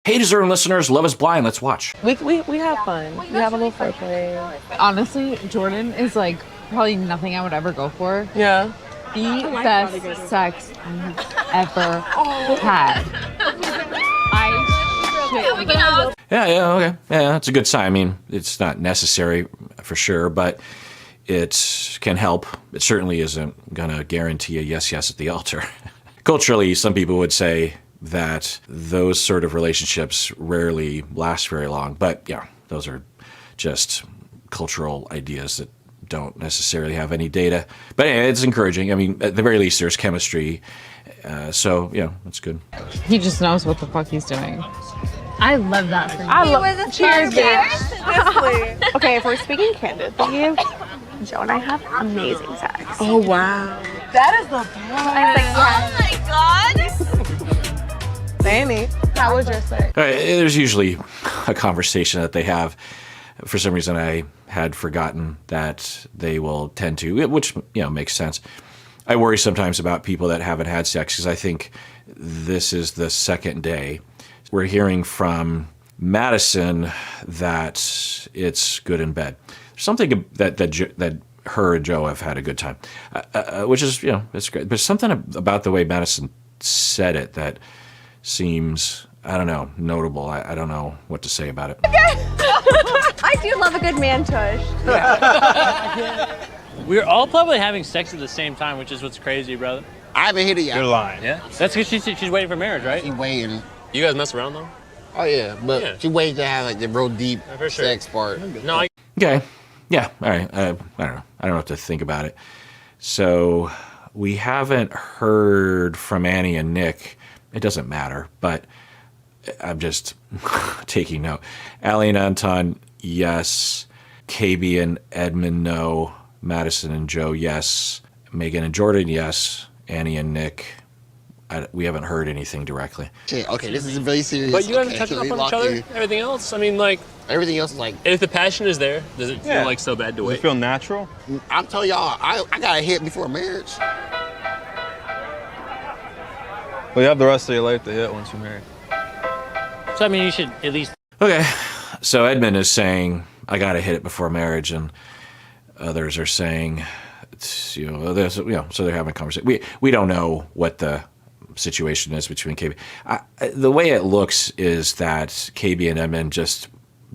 Hey, deserving listeners, Love is Blind. Let's watch. We have fun. We have a little foreplay. Honestly, Jordan is like probably nothing I would ever go for. Yeah. The best sex I've ever had. Yeah, okay. Yeah, that's a good sign. I mean, it's not necessary for sure, but it can help. It certainly isn't going to guarantee a yes at the altar. Culturally, some people would say that those sort of relationships rarely last very long. But yeah, those are just cultural ideas that don't necessarily have any data. But anyway, it's encouraging. I mean, at the very least, there's chemistry. So, yeah, that's good. He just knows what the fuck he's doing. I love that for you. I love cheers, bitch. Okay, if we're speaking candidly, Joe and I have amazing sex. Oh, wow. That is the best. Oh my god. Danny, how was your sex? There's usually a conversation that they have. For some reason, I had forgotten that they will tend to, which, makes sense. I worry sometimes about people that haven't had sex because I think this is the second day. We're hearing from Madison that it's good in bed. There's something that her and Joe have had a good time, which is, it's great. There's something about the way Madison said it that seems, I don't know, notable. I don't know what to say about it. I do love a good man tush. Yeah. We're all probably having sex at the same time, which is what's crazy, brother. I haven't hit it yet. You're lying. Yeah? That's because she's waiting for marriage, right? She's waiting. You guys mess around, though? Oh, yeah. But she waiting to have, like, the real deep for sure. sex part. No, Okay. Yeah, all right. I don't know. I don't know what to think about it. So we haven't heard from Annie and Nick. It doesn't matter, but I'm just taking note. Allie and Anton, yes. KB and Edmund, no. Madison and Joe, yes. Megan and Jordan, yes. Annie and Nick, we haven't heard anything directly. Okay, this is very serious. But you haven't touched up on each other? Everything else? I mean, like... Everything else is like... If the passion is there, does it feel like so bad to wait? Does it feel natural? I'm telling y'all, I got a hit before marriage. Well, you have the rest of your life to hit once you're married. So, I mean, you should at least... Okay, so Edmund is saying, I got to hit it before marriage, and others are saying, so they're having a conversation. We don't know what the situation is between KB. The way it looks is that KB and Edmund just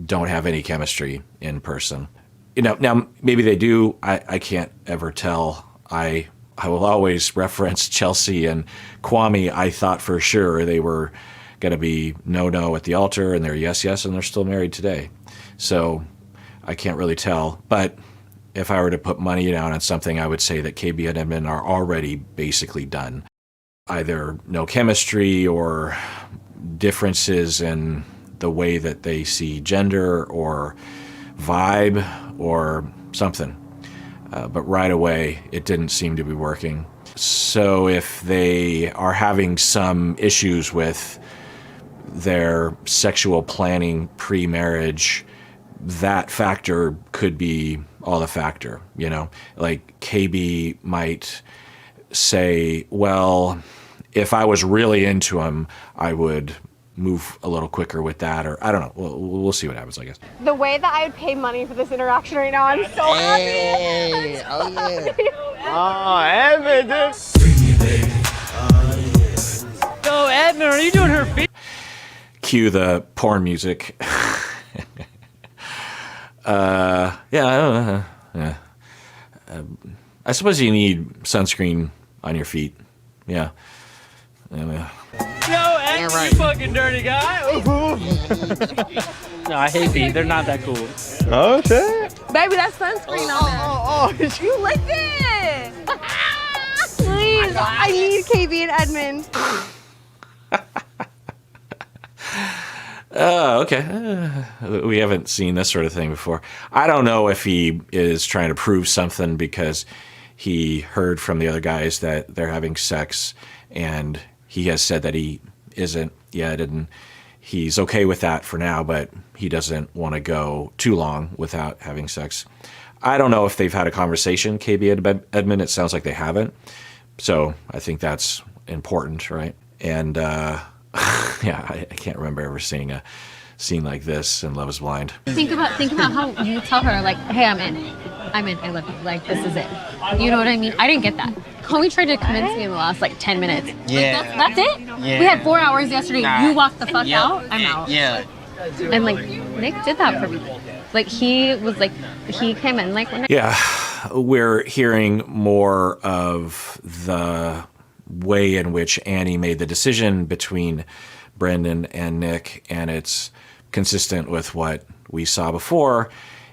don't have any chemistry in person. Now maybe they do. I can't ever tell. I will always reference Chelsea and Kwame. I thought for sure they were going to be no at the altar, and they're yes, and they're still married today. So I can't really tell. But if I were to put money down on something, I would say that KB and Edmund are already basically done. Either no chemistry or differences in the way that they see gender or vibe or something. But right away, it didn't seem to be working. So if they are having some issues with their sexual planning pre-marriage, that factor could be all the factor, Like KB might say, well, if I was really into him, I would move a little quicker with that, or I don't know. We'll see what happens, I guess. The way that I would pay money for this interaction right now, I'm so happy. Oh, yeah. Oh, Edmund, Yo, Edmund, are you doing her feet? Cue the porn music. Yeah. I suppose you need sunscreen on your feet. Yeah. Yo, Edmund, you fucking dirty guy. No, I hate feet. They're not that cool. Oh, shit. Baby, that's sunscreen on there. You licked it. Please, I need KB and Edmund. Okay. We haven't seen this sort of thing before. I don't know if he is trying to prove something because he heard from the other guys that they're having sex, and he has said that he isn't yet, and he's okay with that for now, but he doesn't want to go too long without having sex. I don't know if they've had a conversation, KB and Edmund. It sounds like they haven't. So I think that's important, right? And yeah, I can't remember ever seeing a scene like this in Love Is Blind. Think about how you tell her, like, hey, I'm in, I love you, like, this is it. You know what I mean? I didn't get that. Homie tried to convince me in the last, like, 10 minutes. Yeah. Like, that's it? Yeah. We had 4 hours yesterday. Nah. You walked the fuck out. I'm out. Yeah. And, like, Nick did that for me. Like, he was, like, he came in, like, when Yeah, we're hearing more of the way in which Annie made the decision between Brendan and Nick, and it's consistent with what we saw before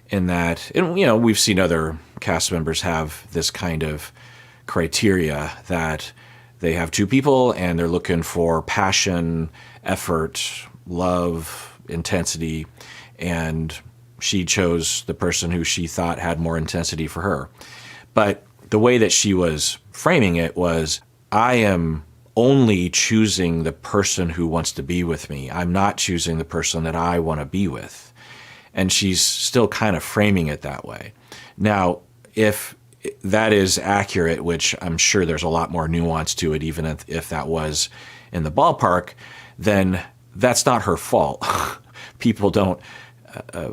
in that, and, you know, we've seen other cast members have this kind of criteria that they have two people and they're looking for passion, effort, love, intensity, and she chose the person who she thought had more intensity for her. But the way that she was framing it was, I am only choosing the person who wants to be with me. I'm not choosing the person that I want to be with. And she's still kind of framing it that way. Now, if that is accurate, which I'm sure there's a lot more nuance to it, even if that was in the ballpark, then that's not her fault. People don't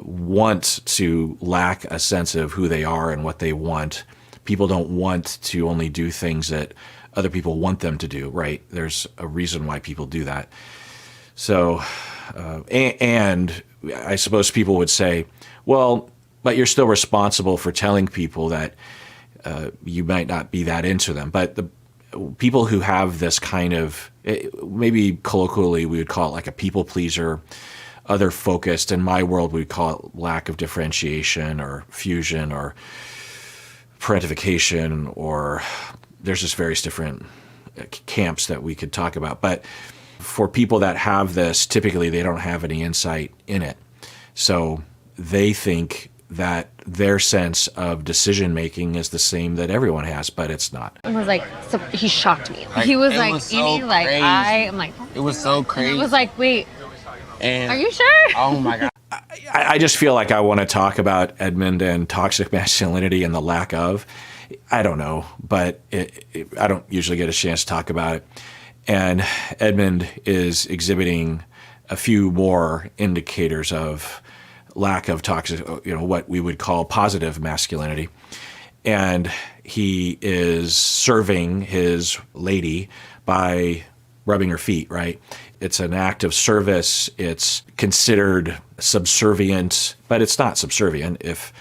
want to lack a sense of who they are and what they want. People don't want to only do things that other people want them to do, right? There's a reason why people do that. So, and I suppose people would say, well, but you're still responsible for telling people that you might not be that into them. But the people who have this kind of, maybe colloquially we would call it like a people pleaser, other focused. In my world, we call it lack of differentiation or fusion or parentification, or there's just various different camps that we could talk about. But for people that have this, typically they don't have any insight in it. So they think that their sense of decision making is the same that everyone has, but it's not. I was like, so he shocked me. Like, he was it like, was so Annie, like, crazy. I'm like, It was so crazy. I was like, wait, and are you sure? oh my God. I just feel like I want to talk about Edmund and toxic masculinity and the lack of. I don't know, but I don't usually get a chance to talk about it. And Edmund is exhibiting a few more indicators of lack of toxic, what we would call positive masculinity. And he is serving his lady by rubbing her feet, right? It's an act of service. It's considered subservient, but it's not subservient if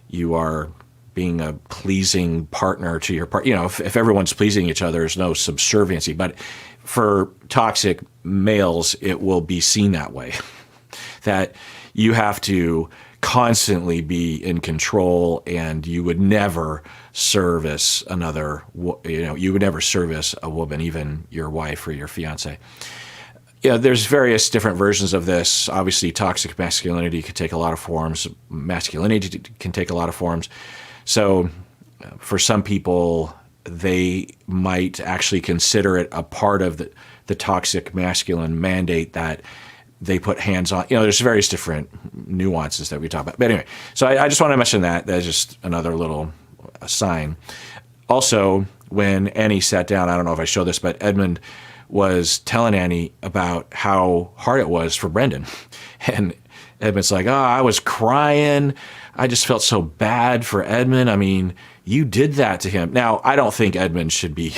you are being a pleasing partner to your partner. If everyone's pleasing each other, there's no subserviency. But for toxic males, it will be seen that way, that you have to constantly be in control, and you would never service another, you would never service a woman, even your wife or your fiance. Yeah, there's various different versions of this. Obviously, toxic masculinity can take a lot of forms. Masculinity can take a lot of forms. So for some people, they might actually consider it a part of the toxic masculine mandate that they put hands on. There's various different nuances that we talk about. But anyway, so I just want to mention that. That's just another little sign. Also, when Annie sat down, I don't know if I showed this, but Edmund was telling Annie about how hard it was for Brendan. And Edmund's like, I was crying. I just felt so bad for Edmund. I mean, you did that to him. Now, I don't think Edmund should be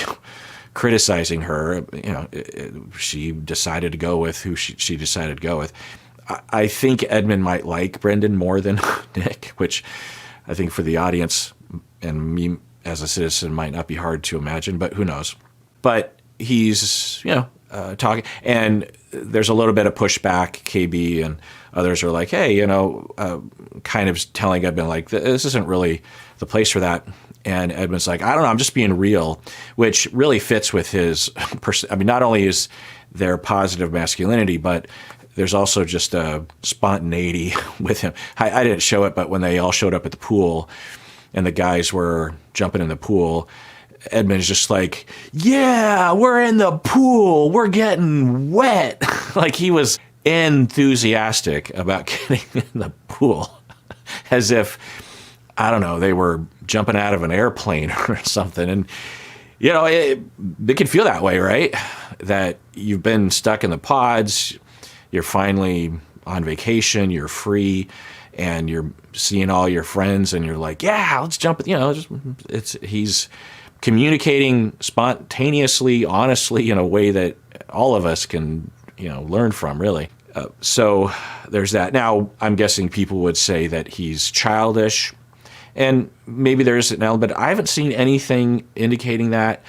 criticizing her. She decided to go with who she decided to go with. I think Edmund might like Brendan more than Nick, which I think for the audience and me as a citizen might not be hard to imagine, but who knows. But he's, talking, and there's a little bit of pushback. KB and others are like, hey, kind of telling Edmund, like, this isn't really the place for that. And Edmund's like, I don't know, I'm just being real, which really fits with his not only is there positive masculinity, but there's also just a spontaneity with him. I didn't show it, but when they all showed up at the pool and the guys were jumping in the pool, Edmund's just like, yeah, we're in the pool, we're getting wet. Like, he was enthusiastic about getting in the pool, as if, I don't know, they were jumping out of an airplane or something. And You know, it can feel that way, right? That you've been stuck in the pods, you're finally on vacation, you're free, and you're seeing all your friends, and you're like, yeah, let's jump. You know, he's communicating spontaneously, honestly, in a way that all of us can, you know, learn from, really. So there's that. Now, I'm guessing people would say that he's childish, and maybe there's an element, but I haven't seen anything indicating that.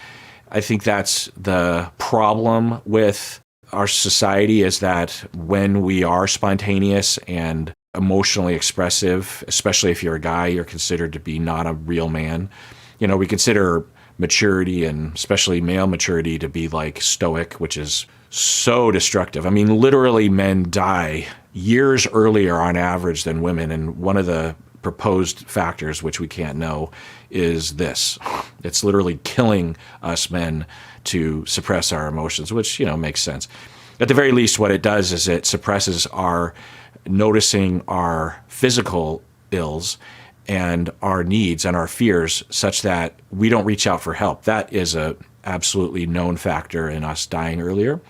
I think that's the problem with our society, is that when we are spontaneous and emotionally expressive, especially if you're a guy, you're considered to be not a real man. You know, we consider maturity, and especially male maturity, to be like stoic, which is so destructive. I mean, literally men die years earlier on average than women, and one of the proposed factors, which we can't know, is this. It's literally killing us men to suppress our emotions, which, you know, makes sense. At the very least, what it does is it suppresses our noticing our physical ills and our needs and our fears, such that we don't reach out for help. That is a absolutely known factor in us dying earlier,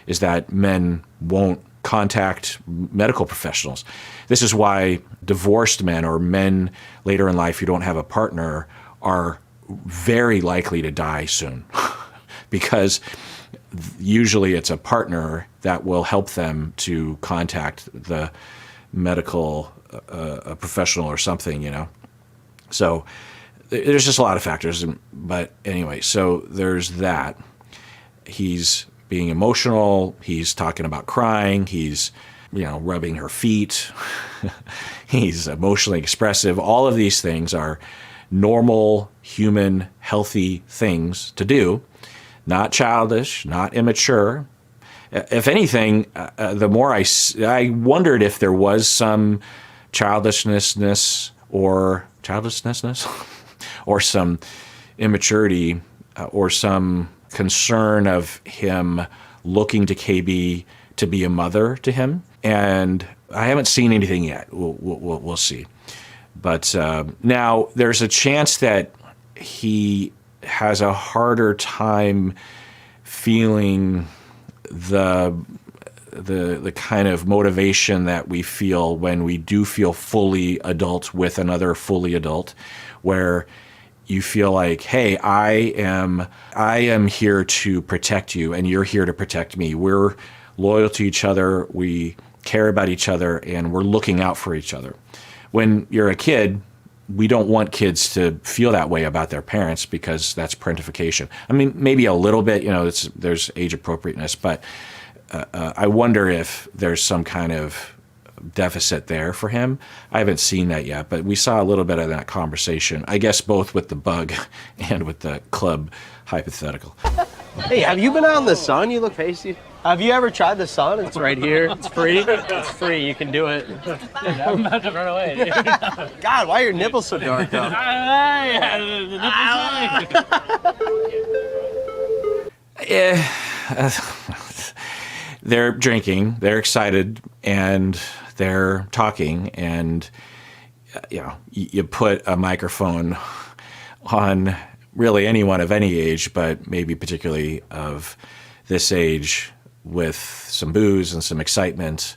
is that men won't contact medical professionals. This is why divorced men, or men later in life who don't have a partner, are very likely to die soon because usually it's a partner that will help them to contact the medical professional or something, you know. So there's just a lot of factors. But anyway, so there's that. He's being emotional. He's talking about crying. He's, you know, rubbing her feet. He's emotionally expressive. All of these things are normal, human, healthy things to do. Not childish, not immature. If anything, the more I wondered if there was some childishness or some immaturity or some concern of him looking to KB to be a mother to him. And I haven't seen anything yet. We'll see. But now there's a chance that he has a harder time feeling the kind of motivation that we feel when we do feel fully adult with another fully adult, where you feel like, hey, I am here to protect you, and you're here to protect me. We're loyal to each other, we care about each other, and we're looking out for each other. When you're a kid, we don't want kids to feel that way about their parents, because that's parentification. I mean, maybe a little bit, you know, there's age appropriateness, but I wonder if there's some kind of deficit there for him. I haven't seen that yet, but we saw a little bit of that conversation, I guess, both with the bug and with the club hypothetical. Hey, have you been out in the sun? You look pasty. Have you ever tried the sun? It's right here. It's free. It's free. You can do it. I'm about to run away. God, why are your nipples so dark, though? They're drinking, they're excited, and they're talking, and you know, you put a microphone on really anyone of any age, but maybe particularly of this age, with some booze and some excitement.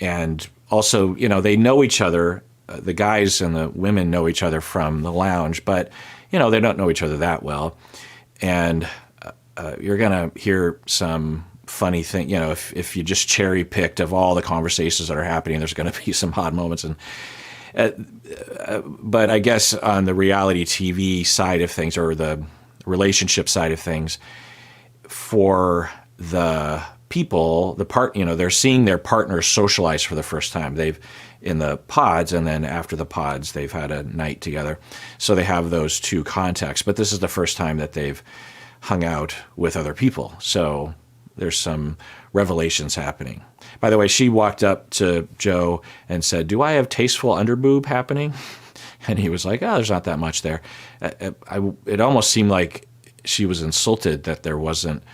And also, you know, they know each other. The guys and the women know each other from the lounge, but, you know, they don't know each other that well. And you're going to hear some funny thing, you know, if you just cherry picked of all the conversations that are happening, there's going to be some odd moments. And but I guess on the reality TV side of things, or the relationship side of things, for the people, you know, they're seeing their partners socialize for the first time. They've in the pods, and then after the pods, they've had a night together. So they have those two contexts. But this is the first time that they've hung out with other people. So there's some revelations happening. By the way, she walked up to Joe and said, "Do I have tasteful underboob happening?" And he was like, "Oh, there's not that much there." It almost seemed like she was insulted that there wasn't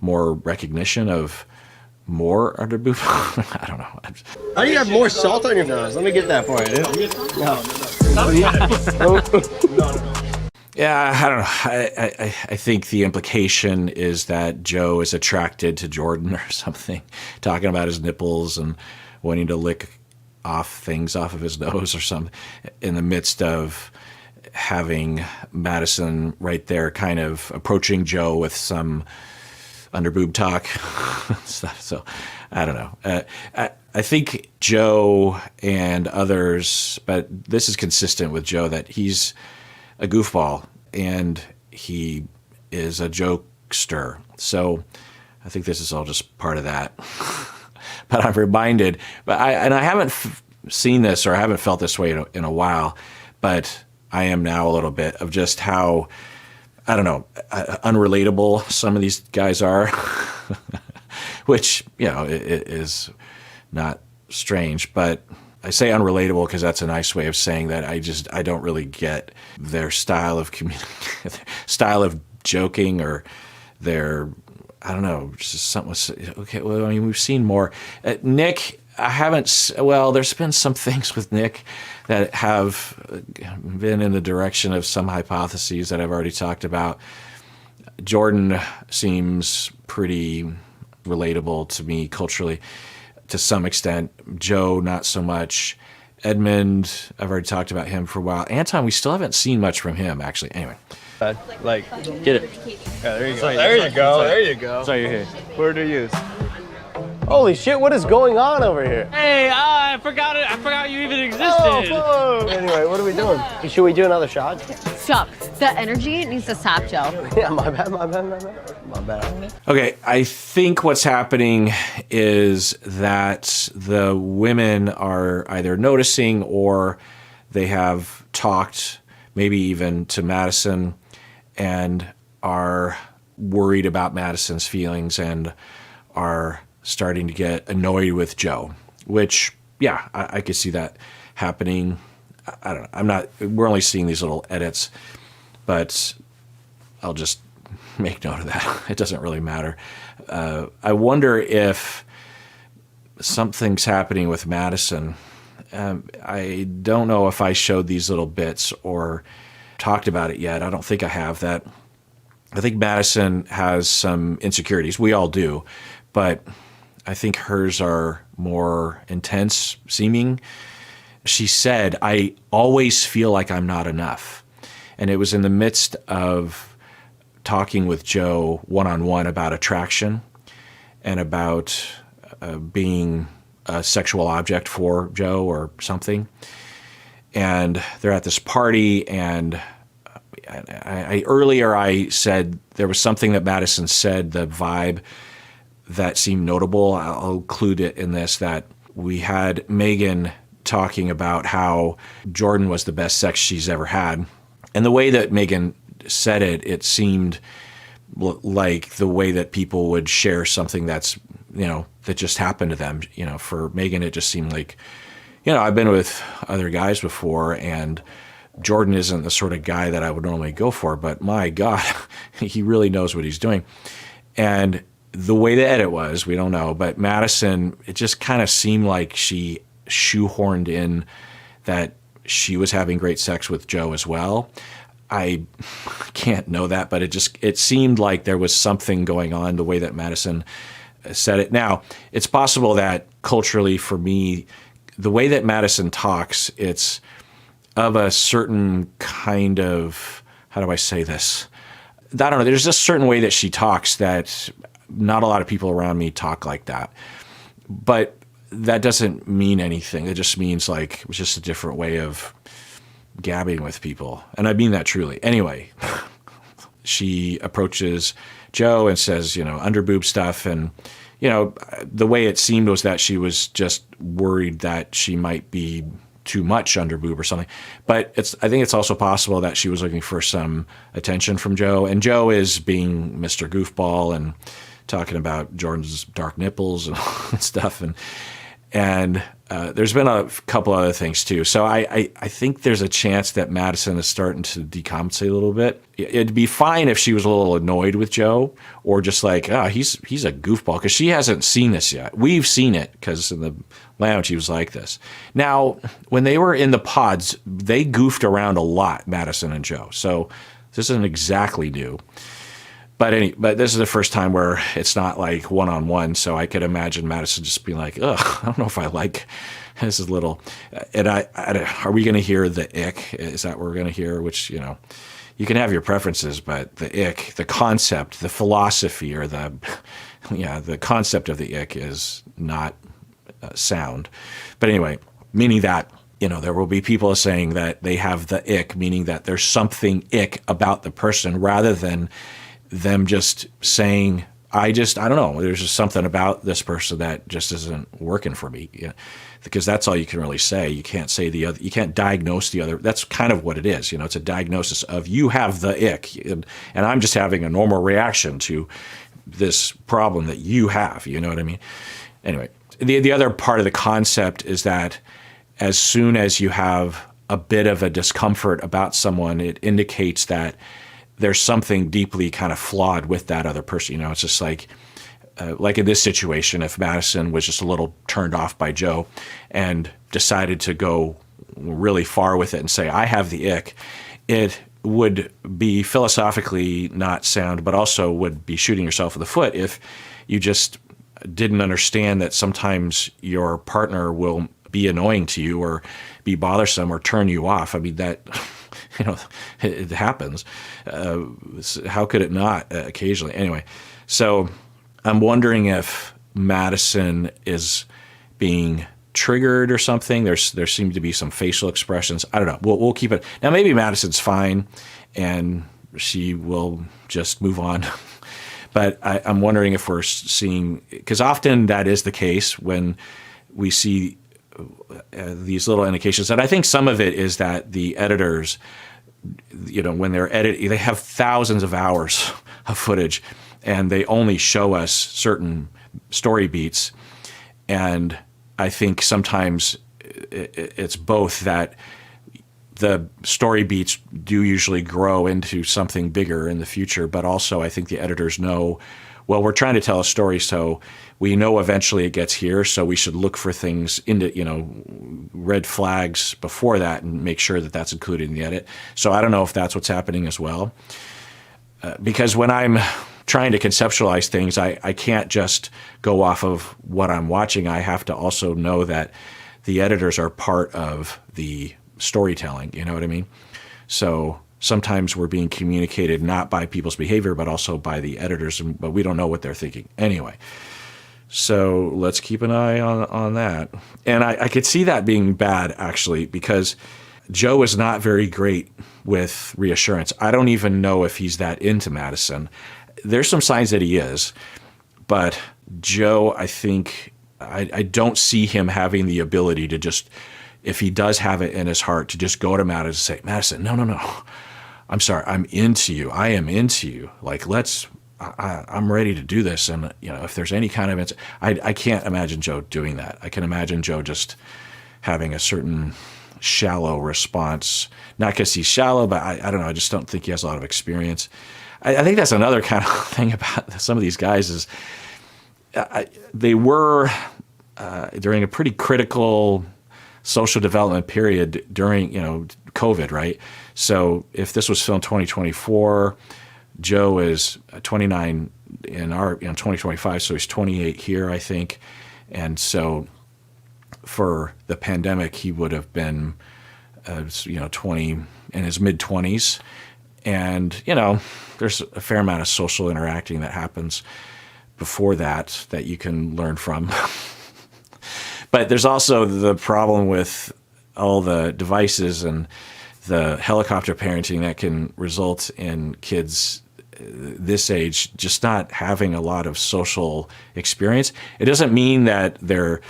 more recognition of more underboob. I don't know. How do you have more salt on your nose? Let me get that for you, dude. Yeah, I don't know. I think the implication is that Joe is attracted to Jordan or something, talking about his nipples and wanting to lick off things off of his nose or something in the midst of having Madison right there kind of approaching Joe with some underboob talk stuff. So I don't know. I think Joe and others, but this is consistent with Joe, that he's a goofball and he is a jokester. So I think this is all just part of that. But I'm reminded, I haven't seen this or I haven't felt this way in a while, but I am now a little bit of just how, I don't know, unrelatable some of these guys are, which, it is not strange, but I say unrelatable because that's a nice way of saying that I don't really get their style of style of joking or their, I don't know, just something. Okay, well, I mean, we've seen more. Nick, there's been some things with Nick that have been in the direction of some hypotheses that I've already talked about. Jordan seems pretty relatable to me culturally to some extent. Joe, not so much. Edmund, I've already talked about him for a while. Anton, we still haven't seen much from him, actually. Anyway. Get it. Yeah, there you go. There you go. There you go. So you're here. Word to use. Holy shit, what is going on over here? Hey, I forgot you even existed. Oh, whoa. Anyway, what are we doing? Should we do another shot? Stop. The energy needs to stop, Joe. Yeah, my bad. Okay, I think what's happening is that the women are either noticing or they have talked, maybe even to Madison, and are worried about Madison's feelings and are starting to get annoyed with Joe, which, yeah, I could see that happening. I don't know. We're only seeing these little edits, but I'll just make note of that. It doesn't really matter. I wonder if something's happening with Madison. I don't know if I showed these little bits or talked about it yet. I don't think I have that. I think Madison has some insecurities. We all do, but I think hers are more intense seeming. She said, "I always feel like I'm not enough." And it was in the midst of talking with Joe one-on-one about attraction and about being a sexual object for Joe or something. And they're at this party, and earlier I said there was something that Madison said, the vibe that seemed notable. I'll include it in this, that we had Megan talking about how Jordan was the best sex she's ever had. And the way that Megan said it, it seemed like the way that people would share something that's, that just happened to them. For Megan, it just seemed like, I've been with other guys before, and Jordan isn't the sort of guy that I would normally go for, but my God, he really knows what he's doing. And the way the edit was, we don't know, but Madison, it just kind of seemed like she shoehorned in that she was having great sex with Joe as well. I can't know that, but it seemed like there was something going on the way that Madison said it. Now, it's possible that culturally for me, the way that Madison talks, it's of a certain kind of, how do I say this? I don't know. There's a certain way that she talks that not a lot of people around me talk like that. But that doesn't mean anything. It just means like it's just a different way of gabbing with people. And I mean that truly. Anyway, she approaches Joe and says, underboob stuff. And, the way it seemed was that she was just worried that she might be too much underboob or something. But I think it's also possible that she was looking for some attention from Joe. And Joe is being Mr. Goofball and talking about Jordan's dark nipples and stuff. And there's been a couple other things too. So I think there's a chance that Madison is starting to decompensate a little bit. It'd be fine if she was a little annoyed with Joe or just like, he's a goofball, because she hasn't seen this yet. We've seen it because in the lounge he was like this. Now, when they were in the pods, they goofed around a lot, Madison and Joe. So This isn't exactly new. But this is the first time where it's not like one-on-one, so I could imagine Madison just being like, ugh, I don't know if I like this is little. And are we going to hear the ick? Is that what we're going to hear? Which, you can have your preferences, but the ick, the concept, the philosophy, or the concept of the ick is not sound. But anyway, meaning that, there will be people saying that they have the ick, meaning that there's something ick about the person rather than them just saying, I don't know, there's just something about this person that just isn't working for me. Because that's all you can really say. You can't say the other, you can't diagnose the other. That's kind of what it is. It's a diagnosis of you have the ick, and I'm just having a normal reaction to this problem that you have. You know what I mean? Anyway, the other part of the concept is that as soon as you have a bit of a discomfort about someone, it indicates that there's something deeply kind of flawed with that other person. It's just like in this situation, if Madison was just a little turned off by Joe and decided to go really far with it and say, I have the ick, it would be philosophically not sound, but also would be shooting yourself in the foot if you just didn't understand that sometimes your partner will be annoying to you or be bothersome or turn you off. I mean, that... it happens. How could it not occasionally? Anyway, so I'm wondering if Madison is being triggered or something. There seem to be some facial expressions. I don't know. We'll keep it. Now, maybe Madison's fine and she will just move on. But I'm wondering if we're seeing, because often that is the case when we see these little indications. And I think some of it is that the editors, when they're editing, they have thousands of hours of footage and they only show us certain story beats. And I think sometimes it's both that the story beats do usually grow into something bigger in the future, but also I think the editors know, well, we're trying to tell a story, so we know eventually it gets here, so we should look for things into, red flags before that and make sure that that's included in the edit. So I don't know if that's what's happening as well. Because when I'm trying to conceptualize things, I can't just go off of what I'm watching. I have to also know that the editors are part of the storytelling, you know what I mean? So sometimes we're being communicated not by people's behavior, but also by the editors, but we don't know what they're thinking. Anyway, so let's keep an eye on that. And I could see that being bad, actually, because Joe is not very great with reassurance. I don't even know if he's that into Madison. There's some signs that he is, but Joe, I think, I don't see him having the ability to just, if he does have it in his heart, to just go to Madison and say, Madison, no. I'm sorry, I'm into you. I am into you. Like, I'm ready to do this. And, if there's any kind of, I can't imagine Joe doing that. I can imagine Joe just having a certain shallow response, not because he's shallow, but I don't know. I just don't think he has a lot of experience. I think that's another kind of thing about some of these guys is they were during a pretty critical social development period during, COVID, right? So if this was filmed 2024, Joe is 29 in 2025, so he's 28 here, I think. And so for the pandemic, he would have been, 20 in his mid-20s. And, there's a fair amount of social interacting that happens before that you can learn from. But there's also the problem with all the devices and the helicopter parenting that can result in kids this age just not having a lot of social experience. It doesn't mean that they're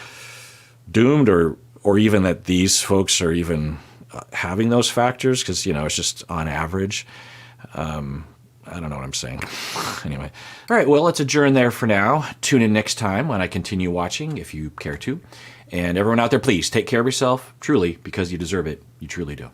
doomed or even that these folks are even having those factors, because, it's just on average. I don't know what I'm saying. Anyway. All right, well, let's adjourn there for now. Tune in next time when I continue watching, if you care to. And everyone out there, please take care of yourself, truly, because you deserve it. You truly do.